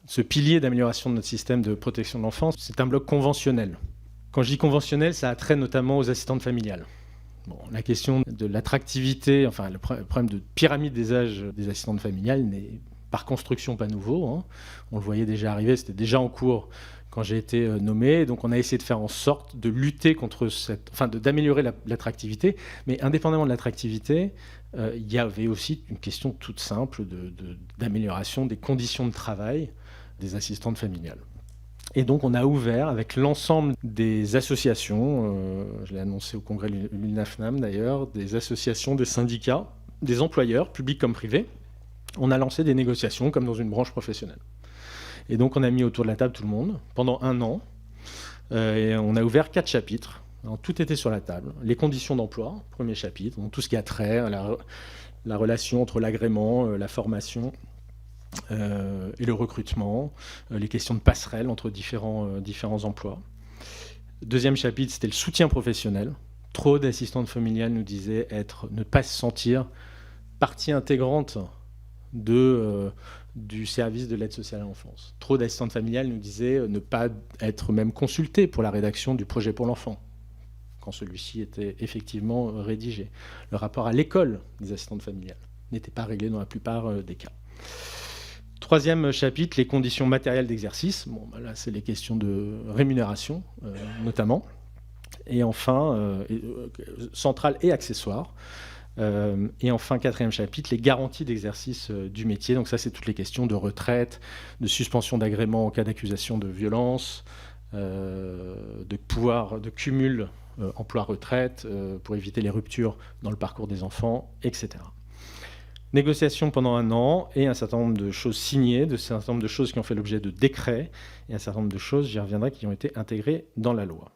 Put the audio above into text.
ce pilier d'amélioration de notre système de protection de l'enfance, c'est un bloc conventionnel. Quand je dis conventionnel, ça a trait notamment aux assistantes familiales. Bon, la question de l'attractivité, enfin le problème de pyramide des âges des assistantes familiales n'est par construction pas nouveau, hein. On le voyait déjà arriver, c'était déjà en cours quand j'ai été nommé. Donc on a essayé de faire en sorte de lutter contre d'améliorer l'attractivité. Mais indépendamment de l'attractivité, il y avait aussi une question toute simple d'amélioration des conditions de travail des assistantes familiales. Et donc on a ouvert avec l'ensemble des associations, je l'ai annoncé au congrès de l'UNAFNAM d'ailleurs, des associations, des syndicats, des employeurs, publics comme privés. On a lancé des négociations comme dans une branche professionnelle. Et donc on a mis autour de la table tout le monde pendant 1 an. Et on a ouvert 4 chapitres. Alors, tout était sur la table. Les conditions d'emploi, premier chapitre, donc tout ce qui a trait à la relation entre l'agrément, la formation et le recrutement, les questions de passerelle entre différents emplois. Deuxième chapitre, c'était le soutien professionnel. Trop d'assistantes familiales nous disaient ne pas se sentir partie intégrante du service de l'aide sociale à l'enfance. Trop d'assistantes familiales nous disaient ne pas être même consultées pour la rédaction du projet pour l'enfant, quand celui-ci était effectivement rédigé. Le rapport à l'école des assistantes familiales n'était pas réglé dans la plupart des cas. Troisième chapitre, les conditions matérielles d'exercice. Bon, là, c'est les questions de rémunération, notamment. Et enfin, centrale et accessoire. Et enfin, 4e chapitre, les garanties d'exercice du métier. Donc ça, c'est toutes les questions de retraite, de suspension d'agrément en cas d'accusation de violence, de cumul emploi-retraite pour éviter les ruptures dans le parcours des enfants, etc. Négociation pendant 1 an et un certain nombre de choses signées, un certain nombre de choses qui ont fait l'objet de décrets et un certain nombre de choses, j'y reviendrai, qui ont été intégrées dans la loi.